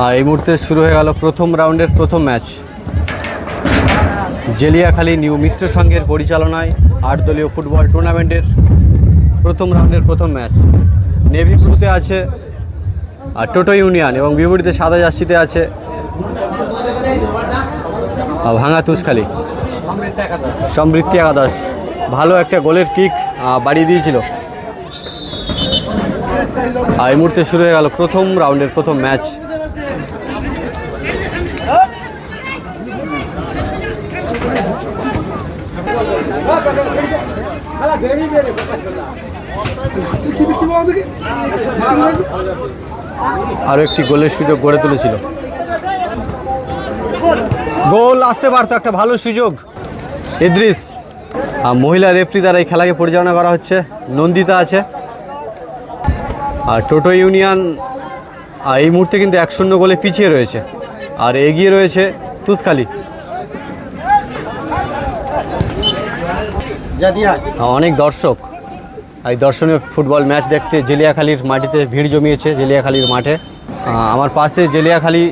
এই মুহূর্তে শুরু হয়ে গেল প্রথম রাউন্ডের প্রথম ম্যাচ। জেলিয়াখালী নিউ মিত্র সংঘের পরিচালনায় 8 দলীয় ফুটবল টুর্নামেন্টের প্রথম রাউন্ডের প্রথম ম্যাচ। নেভি ব্লুতে আছে টোটো ইউনিয়ন এবং বিপরীতে সাদা জার্সিতে আছে ভাঙা তুষখালী সমৃদ্ধি একাদশ। ভালো একটা গোলের কিক বাড়িয়ে দিয়েছিল। এই মুহূর্তে শুরু হয়ে গেল প্রথম রাউন্ডের প্রথম ম্যাচ। আরো একটি গোলের সুযোগ গড়ে তুলেছিল। গোল আসতে পারতো, একটা ভালো সুযোগ। ইদ্রিস মহিলা রেফারি দ্বারা এই খেলাকে পরিচালনা করা হচ্ছে। নন্দিতা আছে। আর টোটো ইউনিয়ন এই মুহূর্তে কিন্তু 1-0 গোলে পিছিয়ে রয়েছে আর এগিয়ে রয়েছে তুষখালী। অনেক দর্শক এই দর্শনীয় ফুটবল ম্যাচ দেখতে জেলিয়াখালীর মাটিতে ভিড় জমিয়েছে। জেলিয়াখালীর মাঠে আমার পাশে জেলিয়াখালী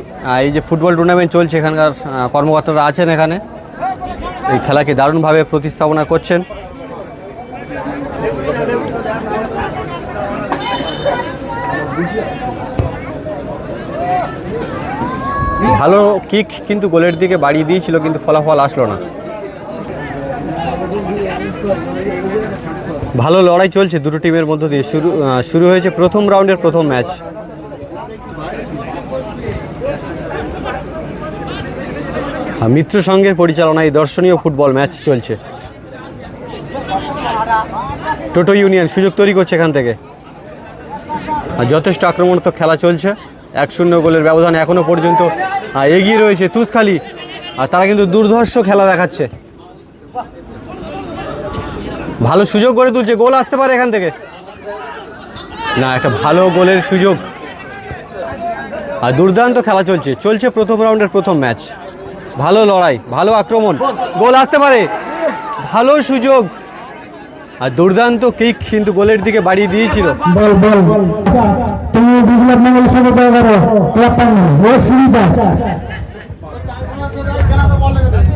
এই যে ফুটবল টুর্নামেন্ট চলছে, এখানকার কর্মকর্তারা আছেন এখানে, এই খেলাকে দারুণভাবে প্রতিস্থাপনা করছেন। ভালো কিক কিন্তু গোলের দিকে বাড়িয়ে দিয়েছিল, কিন্তু ফলাফল আসলো না। ভালো লড়াই চলছে দুটো টিমের মধ্য দিয়ে। শুরু হয়েছে প্রথম রাউন্ডের প্রথম ম্যাচ। মিত্র সংঘের পরিচালনায় দর্শনীয় ফুটবল ম্যাচ চলছে। টোটো ইউনিয়ন সুযোগ তৈরি করছে এখান থেকে। যথেষ্ট আক্রমণাত্মক খেলা চলছে। 1-0 গোলের ব্যবধান এখনো পর্যন্ত এগিয়ে রয়েছে তুষখালী। আর তারা কিন্তু দুর্ধর্ষ খেলা দেখাচ্ছে। ভালো সুযোগ গড়ে তুলছে। গোল আসতে পারে এখান থেকে না, একটা ভালো গোলের সুযোগ। আর দুর্দান্ত খেলা চলছে প্রথম রাউন্ডের প্রথম ম্যাচ। ভালো লড়াই, ভালো আক্রমণ, গোল আসতে পারে, ভালো সুযোগ আর দুর্দান্ত কিক কিন্তু গোলের দিকে বাড়িয়ে দিয়েছিল।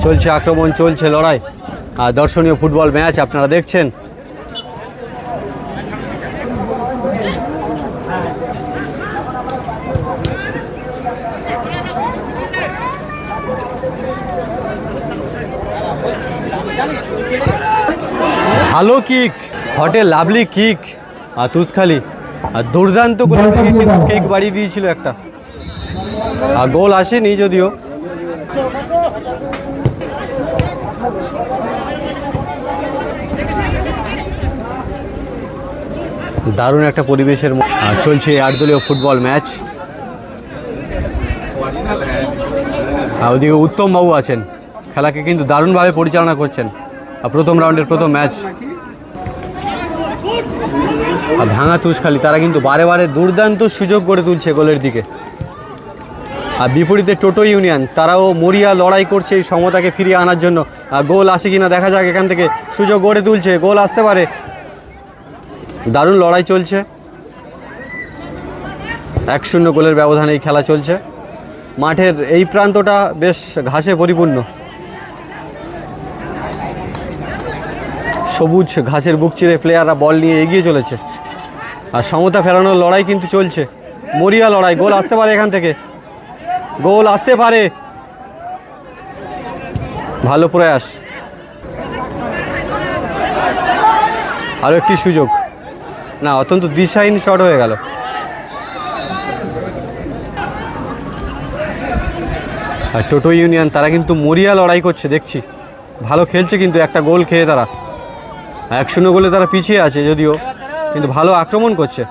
চলছে আক্রমণ, চলছে লড়াই আর দর্শনীয় ফুটবল ম্যাচ আপনারা দেখছেন। ভালো কিক, হটে লাভলি কিক আর তুষখালী আর দুর্দান্ত গোলের দিকে কিন্তু কিক বাড়িয়ে দিয়েছিল একটা। আর গোল আসেনি যদিও। দারুণ একটা পরিবেশের চলছে 8 দলীয় ফুটবল ম্যাচ। ওদিকে উত্তম বাবু আছেন, খেলাকে কিন্তু দারুণভাবে পরিচালনা করছেন। প্রথম রাউন্ডের প্রথম ম্যাচ। আর ভাঙা তুষখালী তারা কিন্তু বারে বারে দুর্দান্ত সুযোগ গড়ে তুলছে গোলের দিকে। আর বিপরীতে টোটো ইউনিয়ন তারাও মরিয়া লড়াই করছে এই সমতাকে ফিরিয়ে আনার জন্য। গোল আসে কিনা দেখা যাক। এখান থেকে সুযোগ গড়ে তুলছে, গোল আসতে পারে। দারুণ লড়াই চলছে। 1-0 গোলের ব্যবধানে এই খেলা চলছে। মাঠের এই প্রান্তটা বেশ ঘাসে পরিপূর্ণ। সবুজ ঘাসের বুক চিরে প্লেয়াররা বল নিয়ে এগিয়ে চলেছে। আর সমতা ফেরানোর লড়াই কিন্তু চলছে, মরিয়া লড়াই। গোল আসতে পারে এখান থেকে, গোল আসতে পারে। ভালো প্রয়াস। আরও একটি সুযোগ না, অত্যন্ত দিশাহীন শট হয়ে গেল। আর টোটো ইউনিয়ন তারা কিন্তু মরিয়া লড়াই করছে দেখছি। ভালো খেলছে কিন্তু একটা গোল খেয়ে তারা 1-0 গোলে তারা পিছিয়ে আছে যদিও, কিন্তু ভালো আক্রমণ করছে।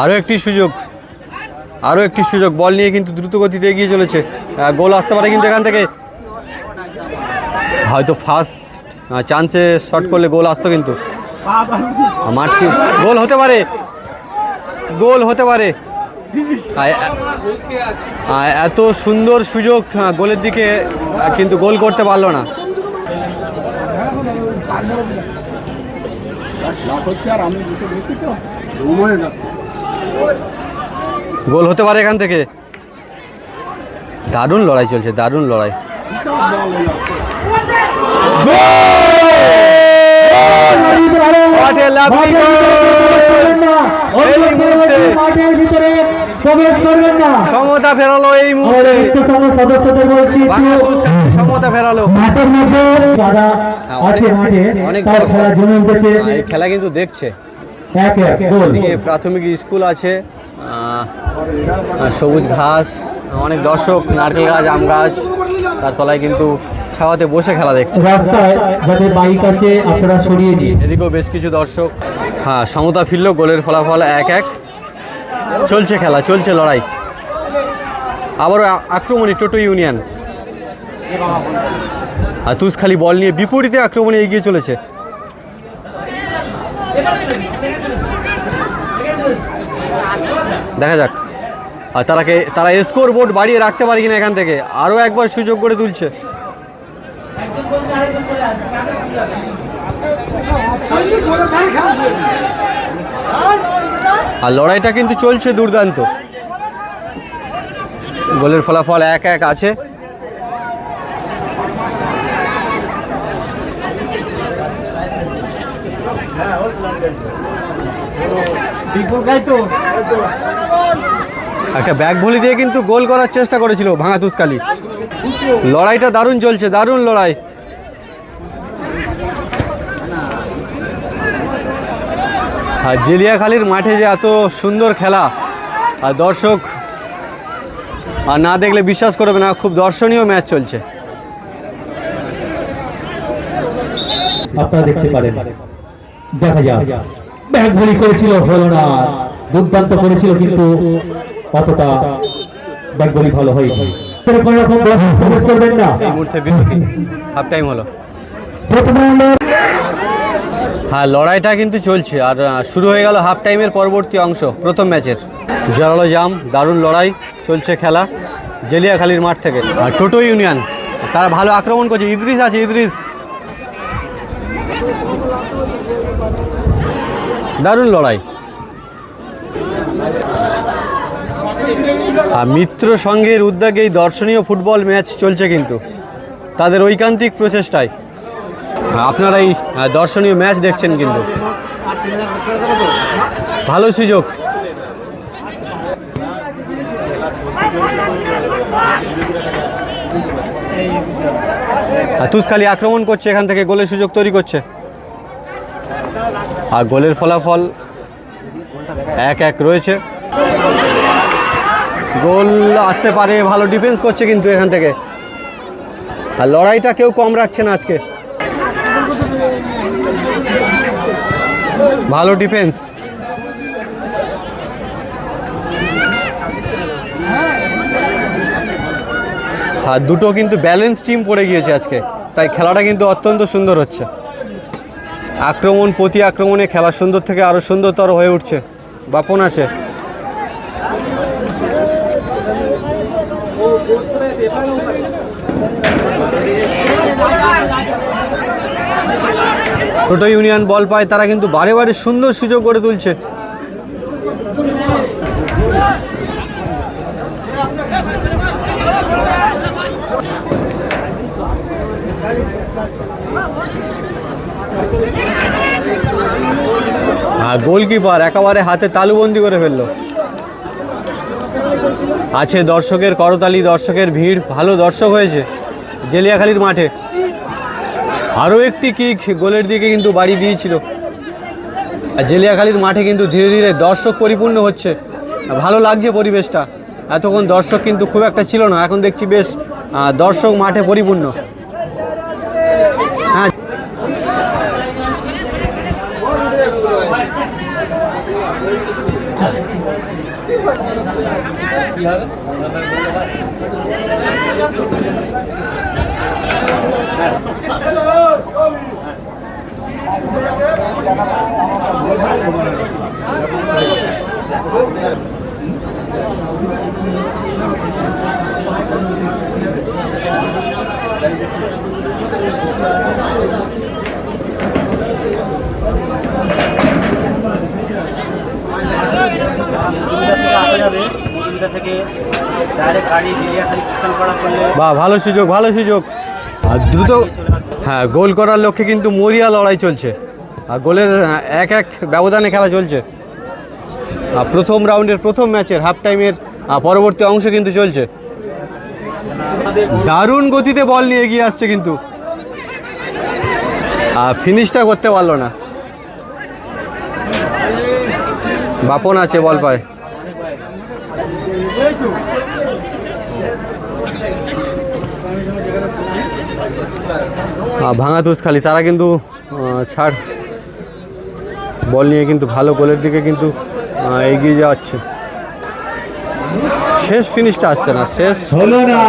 আরও একটি সুযোগ, বল নিয়ে কিন্তু দ্রুত গতিতে এগিয়ে চলেছে। গোল আসতে পারে কিন্তু এখান থেকে। হয়তো ফার্স্ট চান্সে শট করলে গোল আসতো কিন্তু মাঠ কি গোল হতে পারে, গোল হতে পারে। এত সুন্দর সুযোগ গোলের দিকে, কিন্তু গোল করতে পারলো না। গোল হতে পারে এখান থেকে। দারুণ লড়াই চলছে, দারুণ লড়াই। সমতা ফেরালো এই মুহূর্তে, সমতা ফেরালো। অনেক খেলা কিন্তু দেখছে। এদিকে প্রাথমিক স্কুল আছে, সবুজ ঘাস, অনেক দর্শক, নারকেল গাছ, আম গাছ, তার তলায় কিন্তু ছাওয়াতে বসে খেলা দেখছে। রাস্তায় যাদের বাইক আছে আপনারা সরিয়ে দিন। এদিকেও বেশ কিছু দর্শক। হ্যাঁ, সমতা ফিরল, গোলের ফলাফল 1-1। চলছে খেলা, চলছে লড়াই। আবারও আক্রমণী টোটো ইউনিয়ন। আর তুষখালি বল নিয়ে বিপরীতে আক্রমণে এগিয়ে চলেছে। দেখা যাক আর তারা স্কোর বোর্ড বাড়িয়ে রাখতে পারে কিনা। এখান থেকে আরও একবার সুযোগ করে তুলছে। আর লড়াইটা কিন্তু চলছে দুর্দান্ত। গোলের ফলাফল 1-1 আছে। একটা ব্যাগ ভলি দিয়ে কিন্তু গোল করার চেষ্টা করেছিল ভাঙা তুষখালি। লড়াইটা দারুণ চলছে, দারুণ লড়াই। আর জেলিয়াখালীর মাঠে যে এত সুন্দর খেলা, আর দর্শক আর না দেখলে বিশ্বাস করবে না, খুব দর্শনীয় ম্যাচ চলছে। আপনারা দেখতে পারেন, দেখা যাক। ব্যাগ ভলি করেছিল, হলো না। দুর্দান্ত করেছিল কিন্তু অতটা ব্যাগ ভলি ভালো হয়নি। কোনো রকম প্রবেশ করবেন না। এই মুহূর্তে বিরতি, হাফ টাইম হলো। হ্যাঁ, লড়াইটা কিন্তু চলছে। আর শুরু হয়ে গেল হাফ টাইমের পরবর্তী অংশ প্রথম ম্যাচের। জোরালো জাম, দারুণ লড়াই চলছে খেলা জেলিয়াখালীর মাঠ থেকে। আর টোটো ইউনিয়ন তারা ভালো আক্রমণ করছে। ইদ্রিস আছে, ইদ্রিস, দারুণ লড়াই। আর মিত্র সংঘের উদ্যোগে এই দর্শনীয় ফুটবল ম্যাচ চলছে কিন্তু তাদের ঐকান্তিক প্রচেষ্টায়। আপনারা এই দর্শনীয় ম্যাচ দেখছেন কিন্তু ভালো সুযোগ। তুষখালি আক্রমণ করছে, এখান থেকে গোলের সুযোগ তৈরি করছে। আর গোলের ফলাফল 1-1 রয়েছে। গোল আসতে পারে, ভালো ডিফেন্স করছে কিন্তু এখান থেকে। আর লড়াইটা কেউ কম রাখছে না আজকে, ভালো ডিফেন্স। আর দুটো কিন্তু ব্যালেন্স টিম পড়ে গিয়েছে আজকে, তাই খেলাটা কিন্তু অত্যন্ত সুন্দর হচ্ছে। আক্রমণ প্রতি আক্রমণে খেলা সুন্দর থেকে আরও সুন্দরতর হয়ে উঠছে। বাপন আছে, টোটো ইউনিয়ন বল পায়, তারা কিন্তু বারে বারে সুন্দর সুযোগ করে তুলছে। আর গোলকিপার একেবারে হাতে তালুবন্দি করে ফেললো। আছে দর্শকের করতালি, দর্শকের ভিড়, ভালো দর্শক হয়েছে জেলিয়াখালীর মাঠে। আরও একটি কিক গোলের দিকে কিন্তু বাড়ি দিয়েছিল। আর জেলিয়াখালীর মাঠে কিন্তু ধীরে ধীরে দর্শক পরিপূর্ণ হচ্ছে, ভালো লাগছে পরিবেশটা। এতক্ষণ দর্শক কিন্তু খুব একটা ছিল না, এখন দেখছি বেশ দর্শক মাঠে পরিপূর্ণ। হ্যাঁ, বাহ, ভালো সুযোগ, ভালো সুযোগ। আর দ্রুত, হ্যাঁ, গোল করার লক্ষ্যে কিন্তু মরিয়া লড়াই চলছে। আর গোলের 1-1 ব্যবধানে খেলা চলছে। আর প্রথম রাউন্ডের প্রথম ম্যাচের হাফ টাইমের পরবর্তী অংশ কিন্তু চলছে। দারুণ গতিতে বল নিয়ে এগিয়ে আসছে, কিন্তু ফিনিশটা করতে পারলো না। বাপন আছে, বল পায়। ভাঙা তুষখালি তারা কিন্তু ছাড় বল নিয়ে কিন্তু ভালো গোলের দিকে কিন্তু এগিয়ে যাচ্ছে। শেষ ফিনিশটা আসছে না, শেষ হলো না।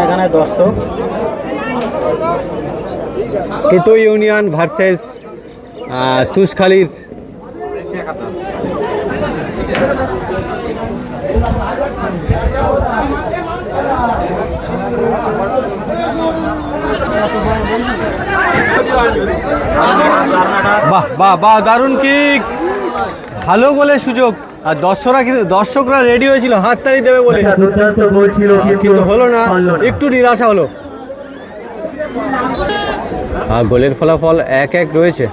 এখানে দর্শক, টোটো ইউনিয়ন ভার্সেস তুষখালির বাহ বাহ বাহ, দারুণ কিক, ভালো গোলের সুযোগ। আর দর্শকরা রেডি হয়েছিল হাততালি দেবে বলে, কিন্তু হলো না, একটু নিরাশা হলো। আর গোলের ফলাফল 1-1 রয়েছে।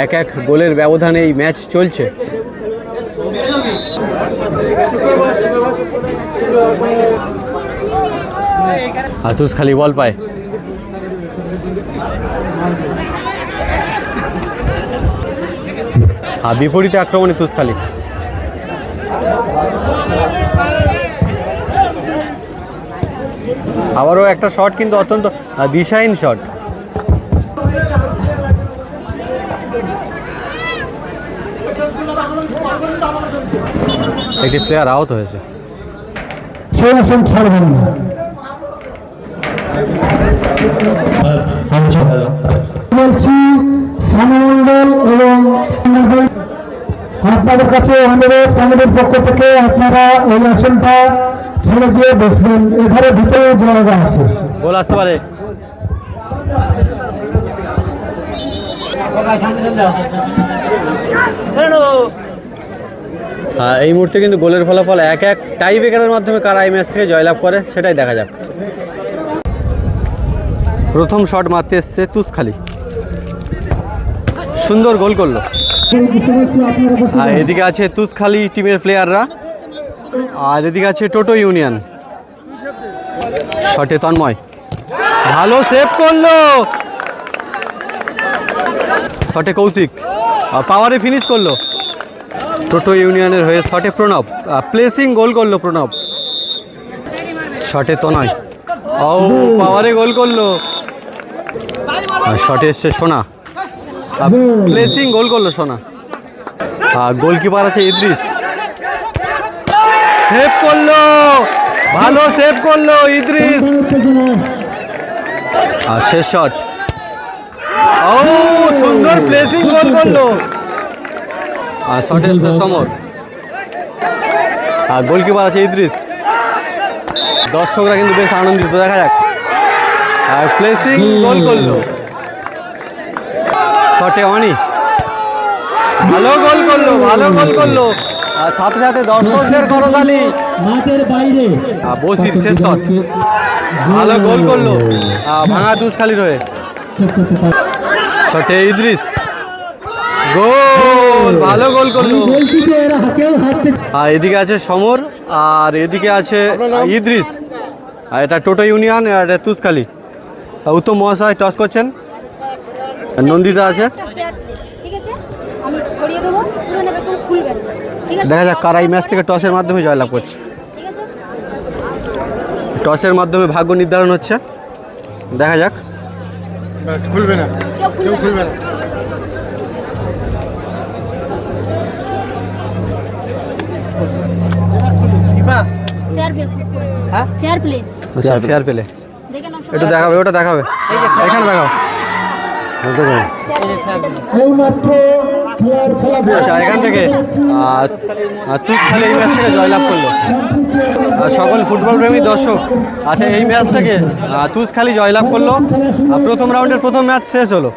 1-1 গোলের ব্যবধানে এই ম্যাচ চলছে। তুষখালি বল পায়। বিপরীতে আক্রমণে তুষখালি। আবারও একটা শট, কিন্তু অত্যন্ত দিশাহীন শট। একটি প্লেয়ার আহত হয়েছে। বলছি সানমন্ডল এবং আপনাদের কাছে আমাদের পক্ষ থেকে আপনারা ওই আসনটা ছেড়ে দিয়ে বসবেন, এখানে ভিতরে জায়গা আছে। গোল আসতে পারে। এই মুহূর্তে কিন্তু গোলের ফলাফল 1-1। টাই ব্রেকারের মাধ্যমে কারা এই ম্যাচ থেকে জয়লাভ করে সেটাই দেখা যাক। প্রথম শট মারতে এসছে তুষখালি, সুন্দর গোল করলো। আর এদিকে আছে তুষখালি টিমের প্লেয়াররা, আর এদিকে আছে টোটো ইউনিয়ন। শটে তন্ময়, ভালো সেভ করলো। শটে কৌশিক, পাওয়ারে ফিনিশ করলো। টোটো ইউনিয়নের হয়ে শটে প্রণব, প্লেসিং গোল করলো প্রণব। শটে তনয়, ও পাওয়ারে গোল করলো। শটে এসছে সোনা, প্লেসিং গোল করলো সোনা। গোলকিপার আছে ইদ্রিস, সেভ করলো, ভালো সেভ করলো ইদ্রিস। আর শেষ শট, ও সুন্দর প্লেসিং গোল করলো। আর শটে এসছে সমর, আর গোলকিপার আছে ইদ্রিস। দর্শকরা কিন্তু বেশ আনন্দিত, দেখা যাক। আর প্লেসিং গোল করলো। শটে অনি, ভালো গোল করলো, ভালো গোল করলো। আর সাথে সাথে দর্শকদের করতালি। বসির শেষ শট, ভালো গোল করলো ভাঙা তুষখালির হয়ে। শটে ইদ্রিস, গোল, ভালো গোল করলো। আর এদিকে আছে সমর, আর এদিকে আছে ইদ্রিস। আর এটা টোটো ইউনিয়ন, আর এটা তুষখালি। উত্তম মহাশয় টস করছেন, নন্দিতা আছে। দেখা যাক কারা এই ম্যাচ থেকে টসের মাধ্যমে জয়লাভ করছে। টসের মাধ্যমে ভাগ্য নির্ধারণ হচ্ছে, দেখা যাক। খুলবে না, কেউ খুলবে না। ফেয়ার প্লে আচ্ছা ফেয়ার পেলে দেখে নাও একটু দেখাবে, ওটা দেখাবে, এখানে দেখাও। এইমাত্র খেলার ফলাফল আচ্ছা এখান থেকে তুষখালী এই ম্যাচ থেকে জয়লাভ করলো। আর সকল ফুটবল প্রেমী দর্শক, আচ্ছা এই ম্যাচ থেকে তুষখালী জয়লাভ করলো। প্রথম রাউন্ডের প্রথম ম্যাচ শেষ হলো।